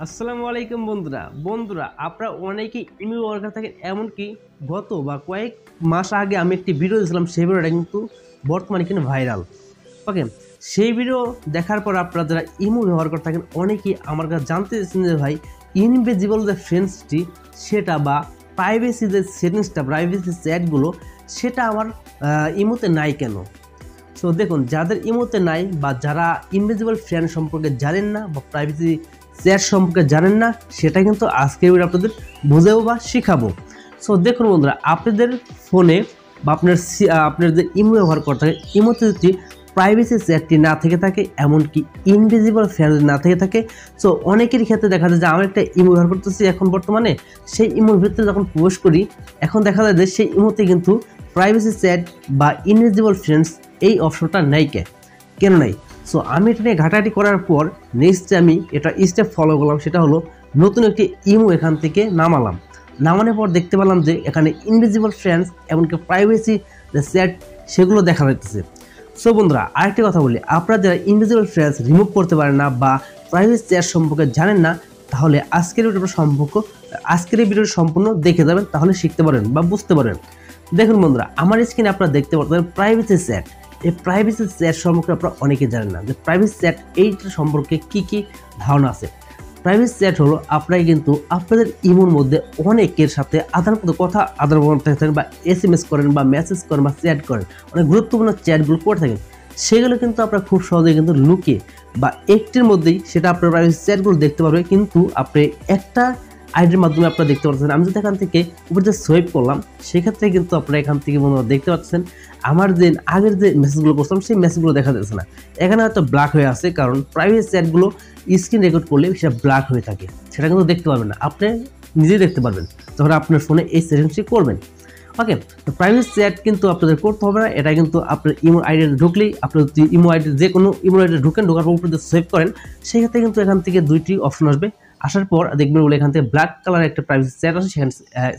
আসসালামু আলাইকুম বন্ধুরা আপনারা অনেকেই ইমেল ব্যবহার করে থাকেন। এমনকি গত বা কয়েক মাস আগে আমি একটি ভিডিও দিয়েছিলাম, সেই ভিডিওটা কিন্তু বর্তমানে কিন্তু ভাইরাল। ওকে, সেই ভিডিও দেখার পর আপনারা যারা ইমো ব্যবহার করে থাকেন অনেকেই আমার কাছে জানতে চাইছেন যে ভাই ইনভিজিবল যে ফ্রেন্ডসটি সেটা বা প্রাইভেসি যে সেটিংসটা, প্রাইভেসি চ্যাটগুলো সেটা আমার ইমোতে নাই কেন। সো দেখুন, যাদের ইমোতে নাই বা যারা ইনভিজিবল ফ্রেন্ড সম্পর্কে জানেন না বা প্রাইভেসি চ্যাট সম্পর্কে জানেন না, সেটা কিন্তু আজকে আমি আপনাদের বোঝাবো বা শেখাবো। সো দেখুন বন্ধুরা, আপনাদের ফোনে বা আপনার যে ইমো ব্যবহার করতে থাকে, ইমোতে যদি প্রাইভেসি চ্যাটটি না থেকে থাকে, এমনকি ইনভিজিবল ফ্রেন্ড না থেকে থাকে, সো অনেকের ক্ষেত্রে দেখা যায় যে আমার একটা ইমো ব্যবহার করতেছি এখন বর্তমানে, সেই ইমোর ভিতরে যখন প্রবেশ করি এখন দেখা যায় যে সেই ইমোতে কিন্তু প্রাইভেসি চ্যাট বা ইনভিজিবল ফ্রেন্ডস এই অপশনটা নাই কেন নাই। সো আমি এটা নিয়ে ঘাটাঘাটি করার পর নেক্সট আমি এটা স্টেপ ফলো করলাম, সেটা হলো নতুন একটি ইমো এখান থেকে নামানোর পর দেখতে পেলাম যে এখানে ইনভিজিবল ফ্রেন্ডস এমনকি প্রাইভেসি যে চ্যাট সেগুলো দেখা যাচ্ছে। সো বন্ধুরা, আরেকটি কথা বলি, আপনারা যারা ইনভিজিবল ফ্রেন্ডস রিমুভ করতে পারেন না বা প্রাইভেসি চ্যাট সম্পর্কে জানেন না, তাহলে আজকের ভিডিওটা সম্পূর্ণ দেখে যাবেন, তাহলে শিখতে পারেন বা বুঝতে পারেন। দেখুন বন্ধুরা, আমার স্ক্রিনে আপনারা দেখতে পাচ্ছেন প্রাইভেসি চ্যাট। এই প্রাইভেসি চ্যাট সম্পর্কে আপনারা অনেকে জানেন না যে প্রাইভেসি চ্যাট এইটা সম্পর্কে কি ধারণা আছে। প্রাইভেসি চ্যাট হলো আপনারা কিন্তু আপনাদের ইমোর মধ্যে অনেকের সাথে আদান প্রদান থাকেন বা SMS করেন বা মেসেজ করেন বা চ্যাট করেন, অনেক গুরুত্বপূর্ণ চ্যাটগুলো করে থাকেন। সেগুলো কিন্তু আপনারা খুব সহজেই কিন্তু লুকিয়ে বা একটির মধ্যেই সেটা আপনার প্রাইভেসি চ্যাটগুলো দেখতে পারবে, কিন্তু আপনি একটা আইডির মাধ্যমে আপনারা দেখতে পাচ্ছেন। আমি যদি এখান থেকে উপরে যে সোয়াইপ করলাম, সেক্ষেত্রে কিন্তু আপনারা এখান থেকে বন্ধুরা দেখতে পাচ্ছেন আমার যে আগের যে মেসেজগুলো করছিলাম সেই মেসেজগুলো দেখা যাচ্ছে না। এখানে হয়তো ব্ল্যাক হয়ে আছে, কারণ প্রাইভেট চ্যাটগুলো স্ক্রিন রেকর্ড করলে সেটা ব্ল্যাক হয়ে থাকে, সেটা কিন্তু দেখতে পারবেন না, আপনি নিজেই দেখতে পারবেন যখন আপনার ফোনে এই সেটিংসটি করবেন। ওকে, তো প্রাইভেট চ্যাট কিন্তু আপনাদের করতে হবে না, এটা কিন্তু আপনার ইমো আইডিতে ঢুকলেই, আপনার যদি ইমো আইডি যে কোনো ইমো আইডিতে ঢোকার পর উপরে সেভ করেন, সেক্ষেত্রে কিন্তু এখান থেকে দুইটি অপশন আসবে। আসার পর দেখবেন বলে এখান থেকে ব্ল্যাক কালার একটা প্রাইভেসি চ্যাট আছে, সেখানে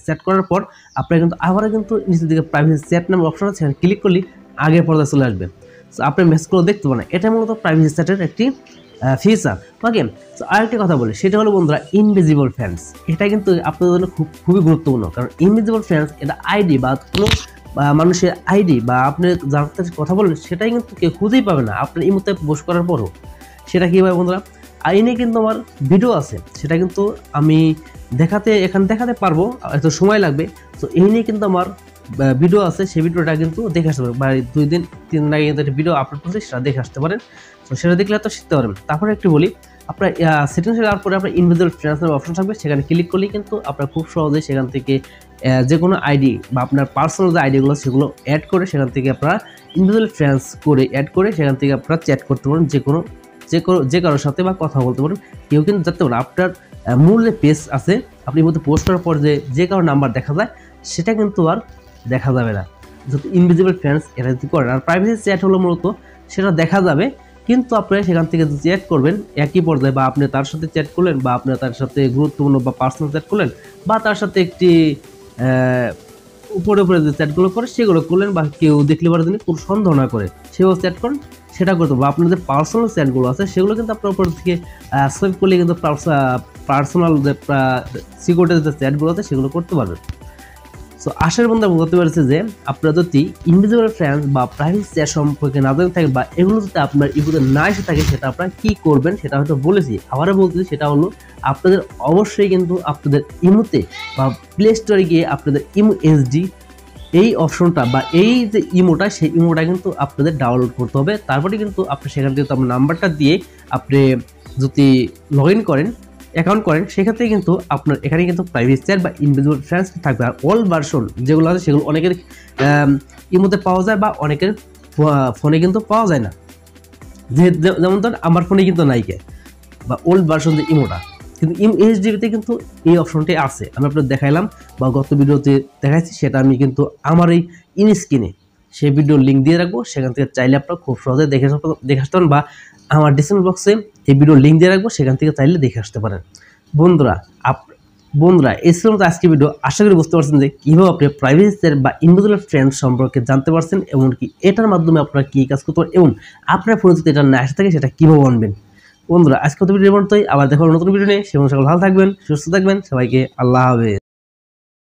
সেট করার পর আপনারা কিন্তু আবারও কিন্তু নিচের দিকে প্রাইভেসি চ্যাট নামের অপশন আছে, সেখানে ক্লিক করলে আগের পর্দায় চলে আসবে। সো আপনি মেসেজগুলো দেখতে পারেন, এটা মূলত প্রাইভেসি চ্যাটের একটি ফিচার। ওকে, তো আরেকটি কথা বলি, সেটা হলো বন্ধুরা ইনভিজিবল ফ্রেন্ডস। এটা কিন্তু আপনাদের জন্য খুবই গুরুত্বপূর্ণ, কারণ ইনভিজিবল ফ্রেন্ডস এটা আইডি বা কোনো মানুষের আইডি বা আপনি যার সাথে কথা বলেন সেটাই কিন্তু কেউ খুঁজেই পাবে না আপনার ইমোতে পোস্ট করার পরও। সেটা কীভাবে বন্ধুরা, আর এই নিয়ে কিন্তু আমার ভিডিও আছে, সেটা কিন্তু আমি দেখাতে পারবো, এত সময় লাগবে। তো এই নিয়ে কিন্তু আমার ভিডিও আছে, সেই ভিডিওটা কিন্তু দেখে আসতে পারেন, বা 2 দিন 3 দিন আগে কিন্তু একটা ভিডিও আপলোড করছি, সেটা দেখে আসতে পারেন। তো সেটা দেখলে তো শিখতে পারেন। তারপরে একটু বলি, আপনার সেটিংসে যাওয়ার পরে আপনার ইনভিজিবল ফ্রেন্ডসের অপশন থাকবে, সেখানে ক্লিক করলেই কিন্তু আপনার খুব সহজেই সেখান থেকে যে কোনো আইডি বা আপনার পার্সোনাল যে আইডিগুলো সেগুলো অ্যাড করে সেখান থেকে আপনারা ইনভিজিবল ফ্রেন্ডস করে অ্যাড করে সেখান থেকে আপনারা চ্যাট করতে পারেন যে কারোর সাথে বা কথা বলতে পারেন। কেউ কিন্তু জানতে পারেন আপনার মূল যে পেজ আছে, আপনি মধ্যে পোস্ট করার পর যে কারো নাম্বার দেখা যায় সেটা কিন্তু আর দেখা যাবে না, যদি ইনভিজিবল ফ্রেন্ডস এটা যদি করেন। আর প্রাইভেসি চ্যাট হলো মূলত সেটা দেখা যাবে, কিন্তু আপনারা সেখান থেকে চ্যাট করবেন একই পর্যায়ে, বা আপনি তার সাথে চ্যাট করলেন বা আপনি তার সাথে গুরুত্বপূর্ণ বা পার্সোনাল চ্যাট করলেন, বা তার সাথে একটি উপরে যে চ্যাটগুলো করে সেগুলো করলেন, বা কেউ দেখলে পারে তিনি কোনো সন্দেহ না করে সেও চ্যাট করেন, সেটা করতে পারবো। আপনার যে পার্সোনাল চ্যাটগুলো আছে সেগুলো কিন্তু আপনার উপর থেকে সোয়াইপ করলে কিন্তু পার্সোনাল যে সিকিউরিটি যে চ্যাটগুলো আছে সেগুলো করতে পারবেন। সো আশার বন্ধু বলতে পারছে যে আপনারা যদি ইনভিজিবল ফ্রেন্ডস বা প্রাইভেসি চ্যাট সম্পর্কে না জেনে থাকেন বা এগুলো যদি আপনার ইমোতে না এসে থাকে, সেটা আপনারা কী করবেন সেটা হয়তো বলেছি, আবারও বলতেছি, সেটা হলো আপনাদের অবশ্যই কিন্তু আপনাদের ইমোতে বা প্লে স্টোরে গিয়ে আপনাদের ইমো এসডি এই অপশনটা বা এই যে ইমোটা, সেই ইমোটা কিন্তু আপনাদের ডাউনলোড করতে হবে। তারপরে কিন্তু আপনি সেখান থেকে আপনার নাম্বারটা দিয়ে আপনি যদি লগ ইন করেন, অ্যাকাউন্ট করেন, সেক্ষেত্রে কিন্তু আপনার এখানে কিন্তু প্রাইভেসি চ্যাট বা ইনভিজিবল ফ্রেন্ডস থাকবে। আর অল ভার্সন যেগুলো আছে সেগুলো অনেকের ইমোতে পাওয়া যায় বা অনেকের ফোনে কিন্তু পাওয়া যায় না, যেমন ধর আমার ফোনে কিন্তু নাইকে বা ওল্ড ভার্সন যে ইমোটা, কিন্তু এইচডিবিতে কিন্তু এই অপশনটি আছে। আমি আপনাদের দেখাইলাম বা গত ভিডিওতে দেখাইছি, সেটা আমি কিন্তু আমার এই ইনস্ক্রিনে সেই ভিডিওর লিঙ্ক দিয়ে রাখবো, সেখান থেকে চাইলে আপনারা খুব সহজে দেখে আসতে পারেন, বা আমার ডিসক্রিপশন বক্সে এই ভিডিওর লিঙ্ক দিয়ে রাখবো, সেখান থেকে চাইলে দেখে আসতে পারেন। বন্ধুরা এই ছিল মতো আজকের ভিডিও। আশা করি বুঝতে পারছেন যে কীভাবে আপনি প্রাইভেসি বা ইনভিজিবল ফ্রেন্ড সম্পর্কে জানতে পারছেন, এমনকি এটার মাধ্যমে আপনারা কী কাজ করতে পারেন, এবং আপনার ফোনে যদি এটা না আসে থাকে সেটা কীভাবে আনবেন। বন্ধুরা আজকে তো ভিডিও পর্যন্তই, আবার দেখা হবে নতুন ভিডিও নিয়ে। সে সকল ভালো থাকবেন, সুস্থ থাকবেন, সবাইকে আল্লাহ হাফেজ।